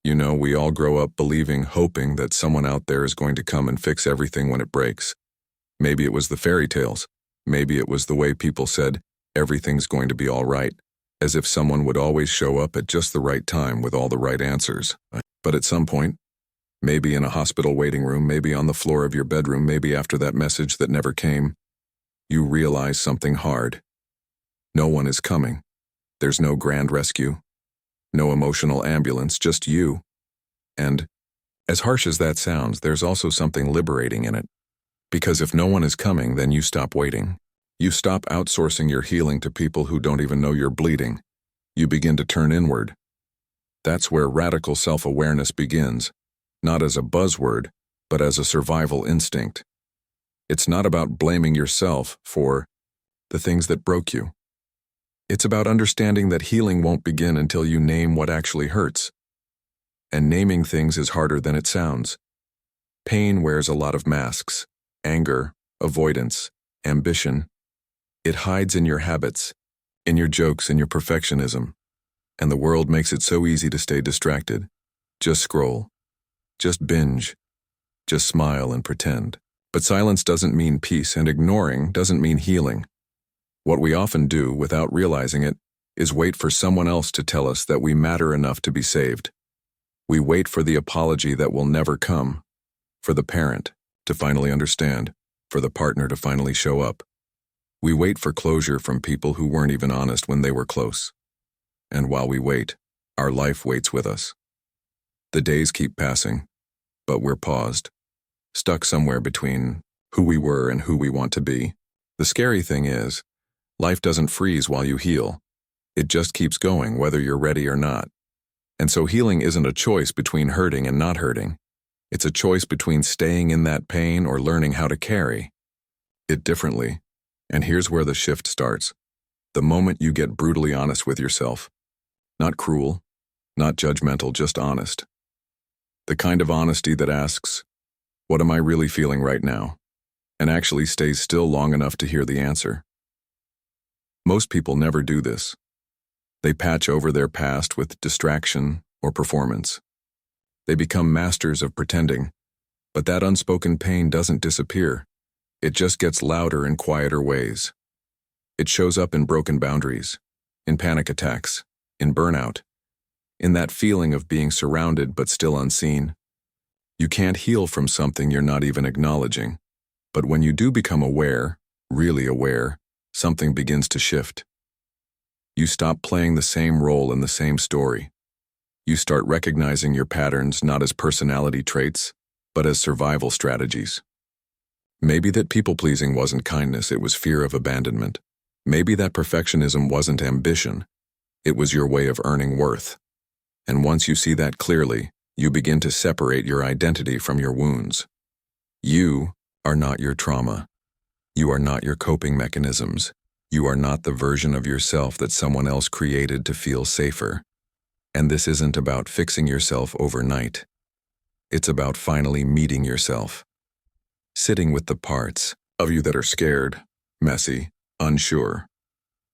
You know, we all grow up believing, hoping that someone out there is going to come and fix everything when it breaks. Maybe it was the fairy tales. Maybe it was the way people said, everything's going to be all right, as if someone would always show up at just the right time with all the right answers. But at some point, maybe in a hospital waiting room, maybe on the floor of your bedroom, maybe after that message that never came, you realize something hard. No one is coming. There's no grand rescue. No emotional ambulance, just you. And, as harsh as that sounds, there's also something liberating in it. Because if no one is coming, then you stop waiting. You stop outsourcing your healing to people who don't even know you're bleeding. You begin to turn inward. That's where radical self-awareness begins, not as a buzzword, but as a survival instinct. It's not about blaming yourself for the things that broke you. It's about understanding that healing won't begin until you name what actually hurts. And naming things is harder than it sounds. Pain wears a lot of masks: anger, avoidance, ambition. It hides in your habits, in your jokes, in your perfectionism. And the world makes it so easy to stay distracted. Just scroll. Just binge. Just smile and pretend. But silence doesn't mean peace, and ignoring doesn't mean healing. What we often do, without realizing it, is wait for someone else to tell us that we matter enough to be saved. We wait for the apology that will never come, for the parent to finally understand, for the partner to finally show up. We wait for closure from people who weren't even honest when they were close. And while we wait, our life waits with us. The days keep passing, but we're paused, stuck somewhere between who we were and who we want to be. The scary thing is, life doesn't freeze while you heal. It just keeps going whether you're ready or not. And so healing isn't a choice between hurting and not hurting. It's a choice between staying in that pain or learning how to carry it differently. And here's where the shift starts. The moment you get brutally honest with yourself. Not cruel, not judgmental, just honest. The kind of honesty that asks, what am I really feeling right now? And actually stays still long enough to hear the answer. Most people never do this. They patch over their past with distraction or performance. They become masters of pretending, but that unspoken pain doesn't disappear. It just gets louder in quieter ways. It shows up in broken boundaries, in panic attacks, in burnout, in that feeling of being surrounded but still unseen. You can't heal from something you're not even acknowledging. But when you do become aware, really aware, something begins to shift. You stop playing the same role in the same story. You start recognizing your patterns not as personality traits, but as survival strategies. Maybe that people-pleasing wasn't kindness, it was fear of abandonment. Maybe that perfectionism wasn't ambition, it was your way of earning worth. And once you see that clearly, you begin to separate your identity from your wounds. You are not your trauma. You are not your coping mechanisms. You are not the version of yourself that someone else created to feel safer. And this isn't about fixing yourself overnight. It's about finally meeting yourself. Sitting with the parts of you that are scared, messy, unsure.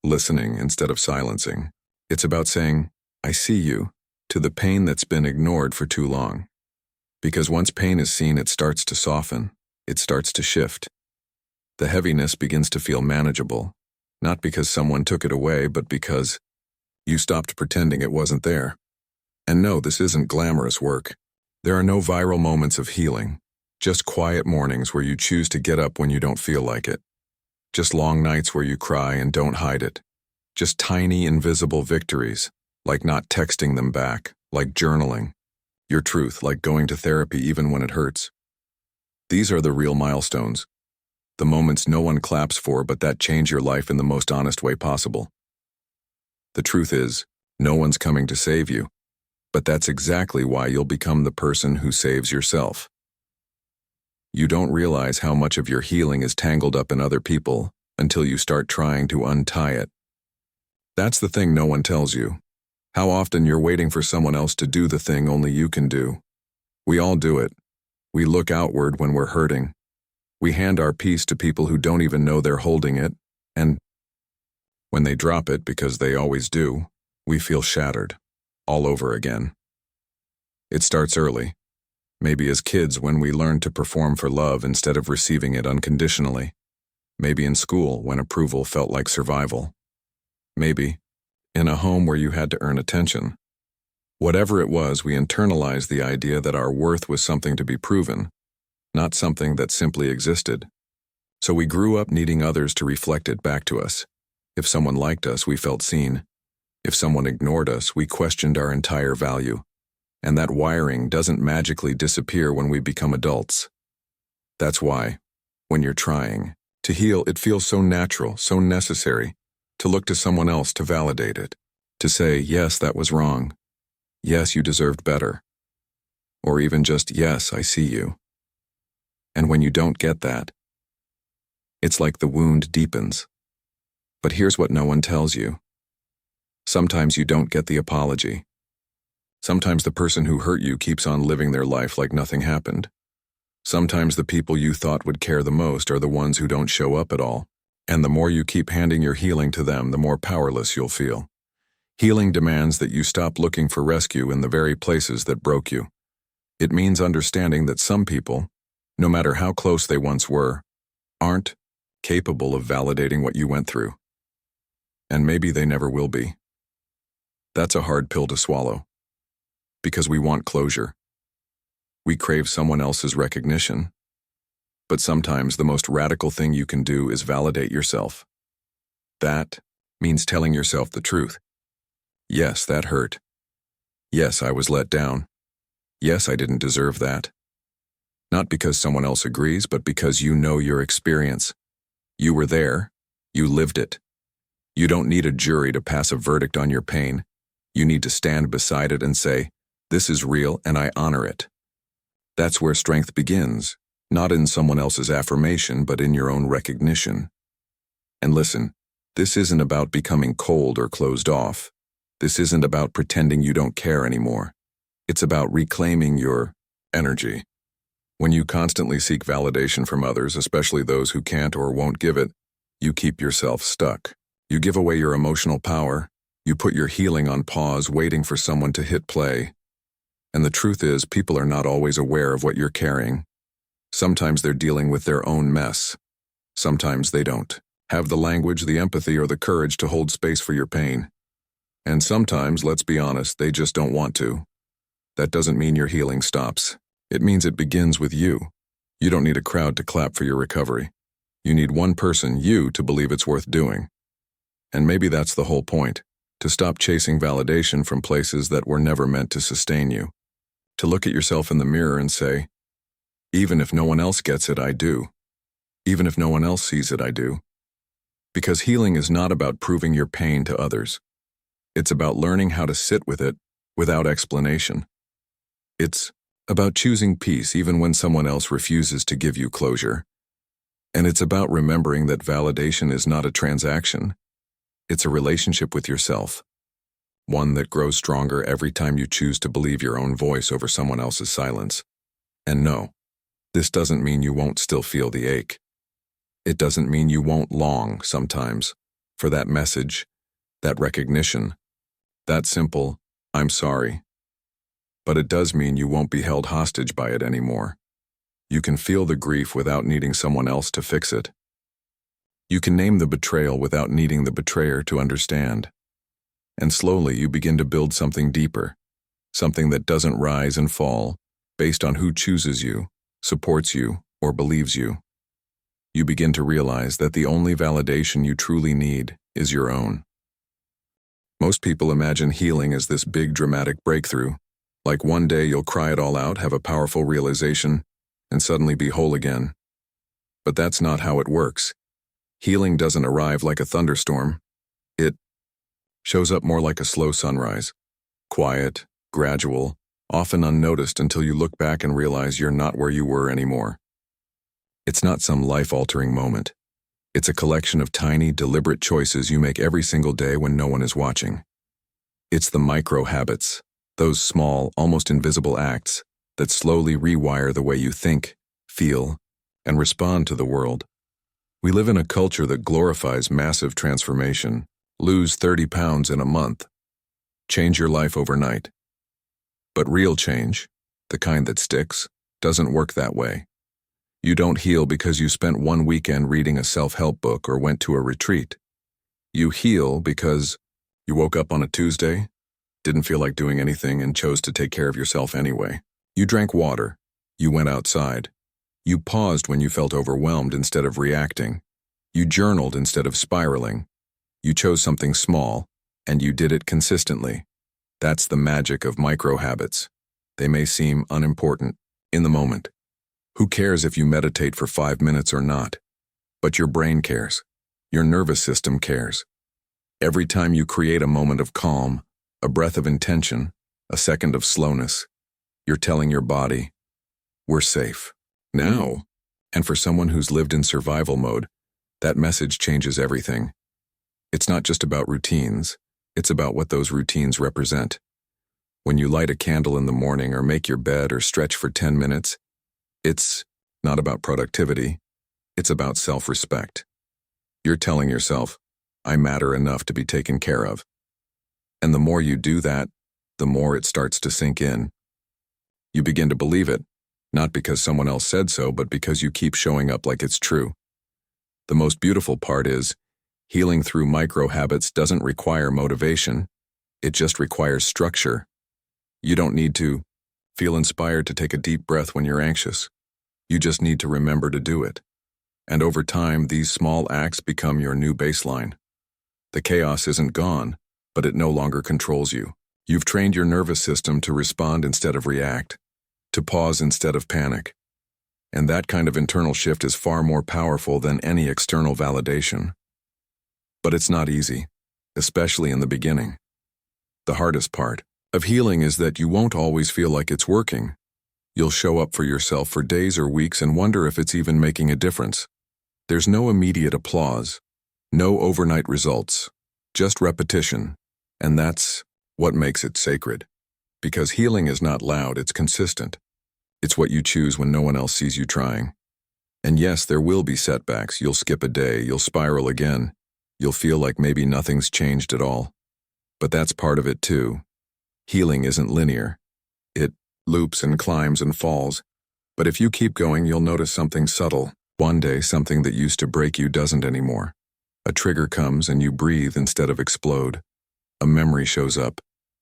Listening instead of silencing. It's about saying, I see you, to the pain that's been ignored for too long. Because once pain is seen, it starts to soften. It starts to shift. The heaviness begins to feel manageable, not because someone took it away, but because you stopped pretending it wasn't there. And no, this isn't glamorous work. There are no viral moments of healing, just quiet mornings where you choose to get up when you don't feel like it. Just long nights where you cry and don't hide it. Just tiny, invisible victories, like not texting them back, like journaling. Your truth, like going to therapy even when it hurts. These are the real milestones. The moments no one claps for, but that change your life in the most honest way possible. The truth is, no one's coming to save you, but that's exactly why you'll become the person who saves yourself. You don't realize how much of your healing is tangled up in other people until you start trying to untie it. That's the thing no one tells you. How often you're waiting for someone else to do the thing only you can do. We all do it. We look outward when we're hurting. We hand our peace to people who don't even know they're holding it, and when they drop it, because they always do, we feel shattered, all over again. It starts early, maybe as kids when we learn to perform for love instead of receiving it unconditionally. Maybe in school when approval felt like survival. Maybe in a home where you had to earn attention. Whatever it was, we internalized the idea that our worth was something to be proven, not something that simply existed. So we grew up needing others to reflect it back to us. If someone liked us, we felt seen. If someone ignored us, we questioned our entire value. And that wiring doesn't magically disappear when we become adults. That's why, when you're trying to heal, it feels so natural, so necessary, to look to someone else to validate it, to say, yes, that was wrong. Yes, you deserved better. Or even just, yes, I see you. And when you don't get that, it's like the wound deepens. But here's what no one tells you. Sometimes you don't get the apology. Sometimes the person who hurt you keeps on living their life like nothing happened. Sometimes the people you thought would care the most are the ones who don't show up at all. And the more you keep handing your healing to them, the more powerless you'll feel. Healing demands that you stop looking for rescue in the very places that broke you. It means understanding that some people, no matter how close they once were, aren't capable of validating what you went through. And maybe they never will be. That's a hard pill to swallow. Because we want closure. We crave someone else's recognition. But sometimes the most radical thing you can do is validate yourself. That means telling yourself the truth. Yes, that hurt. Yes, I was let down. Yes, I didn't deserve that. Not because someone else agrees, but because you know your experience. You were there. You lived it. You don't need a jury to pass a verdict on your pain. You need to stand beside it and say, this is real and I honor it. That's where strength begins, not in someone else's affirmation, but in your own recognition. And listen, this isn't about becoming cold or closed off. This isn't about pretending you don't care anymore. It's about reclaiming your energy. When you constantly seek validation from others, especially those who can't or won't give it, you keep yourself stuck. You give away your emotional power. You put your healing on pause, waiting for someone to hit play. And the truth is, people are not always aware of what you're carrying. Sometimes they're dealing with their own mess. Sometimes they don't have the language, the empathy, or the courage to hold space for your pain. And sometimes, let's be honest, they just don't want to. That doesn't mean your healing stops. It means it begins with you. You don't need a crowd to clap for your recovery. You need one person, you, to believe it's worth doing. And maybe that's the whole point, to stop chasing validation from places that were never meant to sustain you. To look at yourself in the mirror and say, even if no one else gets it, I do. Even if no one else sees it, I do. Because healing is not about proving your pain to others. It's about learning how to sit with it without explanation. It's about choosing peace even when someone else refuses to give you closure. And it's about remembering that validation is not a transaction. It's a relationship with yourself. One that grows stronger every time you choose to believe your own voice over someone else's silence. And no, this doesn't mean you won't still feel the ache. It doesn't mean you won't long, sometimes, for that message, that recognition, that simple, I'm sorry. But it does mean you won't be held hostage by it anymore. You can feel the grief without needing someone else to fix it. You can name the betrayal without needing the betrayer to understand. And slowly you begin to build something deeper, something that doesn't rise and fall based on who chooses you, supports you, or believes you. You begin to realize that the only validation you truly need is your own. Most people imagine healing as this big dramatic breakthrough, like one day you'll cry it all out, have a powerful realization, and suddenly be whole again. But that's not how it works. Healing doesn't arrive like a thunderstorm. It shows up more like a slow sunrise. Quiet, gradual, often unnoticed until you look back and realize you're not where you were anymore. It's not some life-altering moment. It's a collection of tiny, deliberate choices you make every single day when no one is watching. It's the micro-habits, those small, almost invisible acts that slowly rewire the way you think, feel, and respond to the world. We live in a culture that glorifies massive transformation. Lose 30 pounds in a month. Change your life overnight. But real change, the kind that sticks, doesn't work that way. You don't heal because you spent one weekend reading a self-help book or went to a retreat. You heal because you woke up on a Tuesday, didn't feel like doing anything, and chose to take care of yourself anyway. You drank water. You went outside. You paused when you felt overwhelmed instead of reacting. You journaled instead of spiraling. You chose something small, and you did it consistently. That's the magic of micro-habits. They may seem unimportant in the moment. Who cares if you meditate for 5 minutes or not? But your brain cares. Your nervous system cares. Every time you create a moment of calm, a breath of intention, a second of slowness, you're telling your body, we're safe. Now, and for someone who's lived in survival mode, that message changes everything. It's not just about routines, it's about what those routines represent. When you light a candle in the morning or make your bed or stretch for 10 minutes, it's not about productivity, it's about self-respect. You're telling yourself, I matter enough to be taken care of. And the more you do that, the more it starts to sink in. You begin to believe it, not because someone else said so, but because you keep showing up like it's true. The most beautiful part is, healing through micro-habits doesn't require motivation, it just requires structure. You don't need to feel inspired to take a deep breath when you're anxious. You just need to remember to do it. And over time, these small acts become your new baseline. The chaos isn't gone, but it no longer controls you. You've trained your nervous system to respond instead of react, to pause instead of panic. And that kind of internal shift is far more powerful than any external validation. But it's not easy, especially in the beginning. The hardest part of healing is that you won't always feel like it's working. You'll show up for yourself for days or weeks and wonder if it's even making a difference. There's no immediate applause, no overnight results, just repetition. And that's what makes it sacred. Because healing is not loud, it's consistent. It's what you choose when no one else sees you trying. And yes, there will be setbacks. You'll skip a day, you'll spiral again. You'll feel like maybe nothing's changed at all. But that's part of it too. Healing isn't linear. It loops and climbs and falls. But if you keep going, you'll notice something subtle. One day, something that used to break you doesn't anymore. A trigger comes and you breathe instead of explode. A memory shows up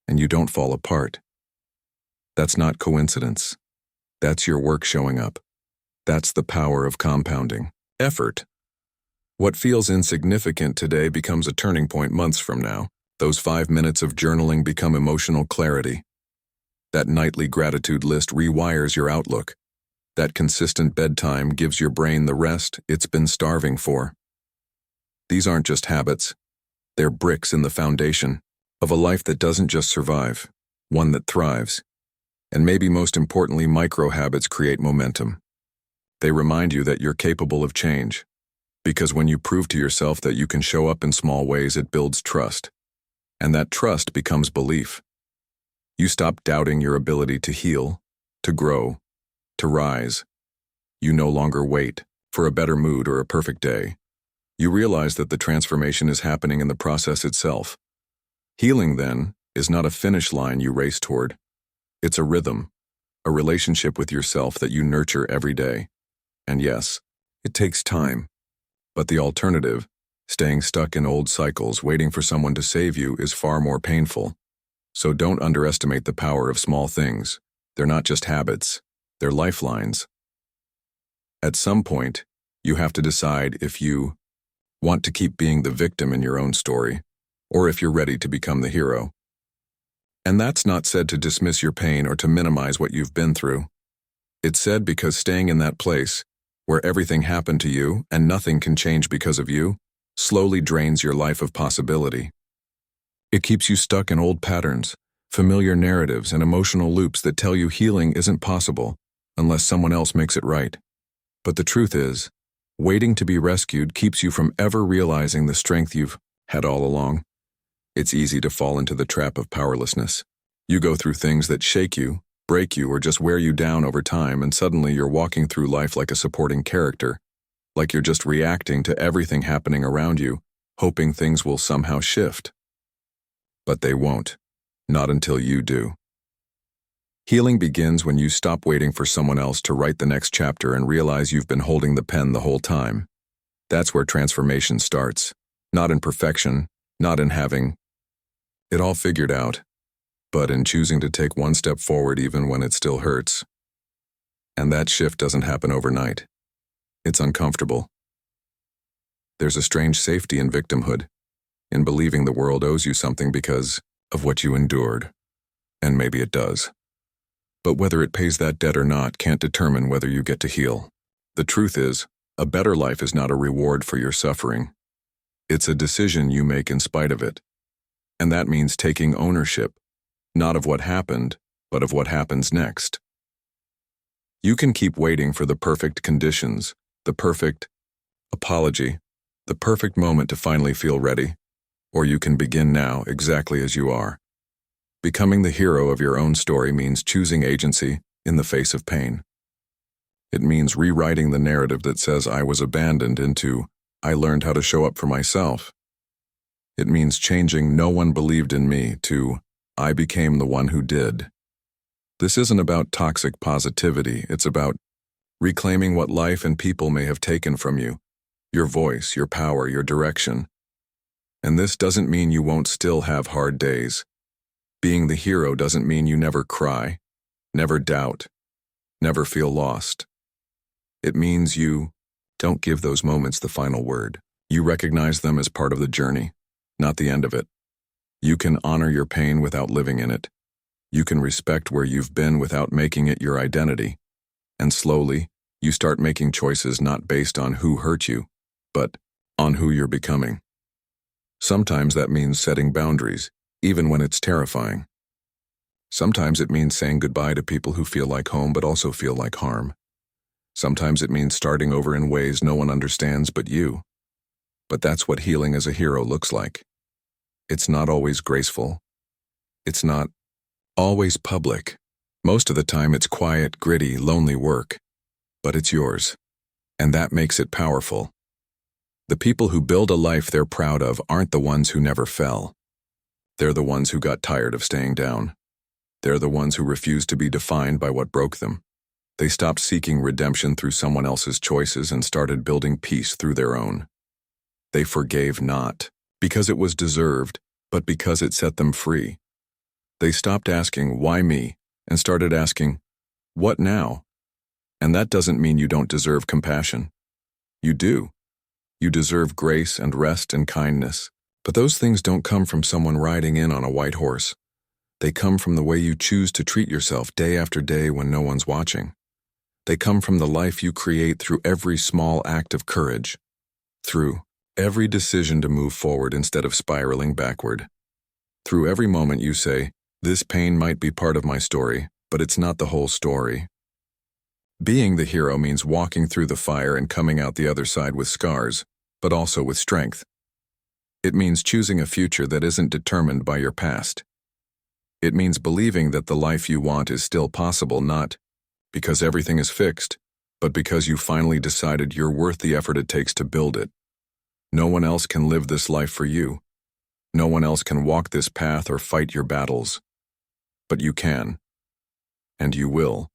and you don't fall apart. That's not coincidence. That's your work showing up. That's the power of compounding. Effort. What feels insignificant today becomes a turning point months from now. Those 5 minutes of journaling become emotional clarity. That nightly gratitude list rewires your outlook. That consistent bedtime gives your brain the rest it's been starving for. These aren't just habits. They're bricks in the foundation of a life that doesn't just survive, one that thrives. And maybe most importantly, micro-habits create momentum. They remind you that you're capable of change. Because when you prove to yourself that you can show up in small ways, it builds trust. And that trust becomes belief. You stop doubting your ability to heal, to grow, to rise. You no longer wait for a better mood or a perfect day. You realize that the transformation is happening in the process itself. Healing, then, is not a finish line you race toward. It's a rhythm, a relationship with yourself that you nurture every day. And yes, it takes time. But the alternative, staying stuck in old cycles, waiting for someone to save you, is far more painful. So don't underestimate the power of small things. They're not just habits, they're lifelines. At some point, you have to decide if you want to keep being the victim in your own story, or if you're ready to become the hero. And that's not said to dismiss your pain or to minimize what you've been through. It's said because staying in that place, where everything happened to you and nothing can change because of you, slowly drains your life of possibility. It keeps you stuck in old patterns, familiar narratives, and emotional loops that tell you healing isn't possible unless someone else makes it right. But the truth is, waiting to be rescued keeps you from ever realizing the strength you've had all along. It's easy to fall into the trap of powerlessness. You go through things that shake you, break you, or just wear you down over time, and suddenly you're walking through life like a supporting character, like you're just reacting to everything happening around you, hoping things will somehow shift. But they won't, not until you do. Healing begins when you stop waiting for someone else to write the next chapter and realize you've been holding the pen the whole time. That's where transformation starts. Not in perfection, not in having it all figured out, but in choosing to take one step forward even when it still hurts. And that shift doesn't happen overnight. It's uncomfortable. There's a strange safety in victimhood, in believing the world owes you something because of what you endured. And maybe it does. But whether it pays that debt or not can't determine whether you get to heal. The truth is, a better life is not a reward for your suffering. It's a decision you make in spite of it. And that means taking ownership, not of what happened, but of what happens next. You can keep waiting for the perfect conditions, the perfect apology, the perfect moment to finally feel ready, or you can begin now exactly as you are. Becoming the hero of your own story means choosing agency in the face of pain. It means rewriting the narrative that says I was abandoned into I learned how to show up for myself. It means changing no one believed in me to I became the one who did. This isn't about toxic positivity, it's about reclaiming what life and people may have taken from you, your voice, your power, your direction. And this doesn't mean you won't still have hard days. Being the hero doesn't mean you never cry, never doubt, never feel lost. It means you don't give those moments the final word. You recognize them as part of the journey, not the end of it. You can honor your pain without living in it. You can respect where you've been without making it your identity. And slowly, you start making choices not based on who hurt you, but on who you're becoming. Sometimes that means setting boundaries, even when it's terrifying. Sometimes it means saying goodbye to people who feel like home but also feel like harm. Sometimes it means starting over in ways no one understands but you. But that's what healing as a hero looks like. It's not always graceful. It's not always public. Most of the time it's quiet, gritty, lonely work. But it's yours. And that makes it powerful. The people who build a life they're proud of aren't the ones who never fell. They're the ones who got tired of staying down. They're the ones who refused to be defined by what broke them. They stopped seeking redemption through someone else's choices and started building peace through their own. They forgave not because it was deserved, but because it set them free. They stopped asking, why me, and started asking, what now? And that doesn't mean you don't deserve compassion. You do. You deserve grace and rest and kindness. But those things don't come from someone riding in on a white horse. They come from the way you choose to treat yourself day after day when no one's watching. They come from the life you create through every small act of courage, through every decision to move forward instead of spiraling backward, through every moment you say, this pain might be part of my story, but it's not the whole story. Being the hero means walking through the fire and coming out the other side with scars, but also with strength. It means choosing a future that isn't determined by your past. It means believing that the life you want is still possible, not because everything is fixed, but because you finally decided you're worth the effort it takes to build it. No one else can live this life for you. No one else can walk this path or fight your battles. But you can. And you will.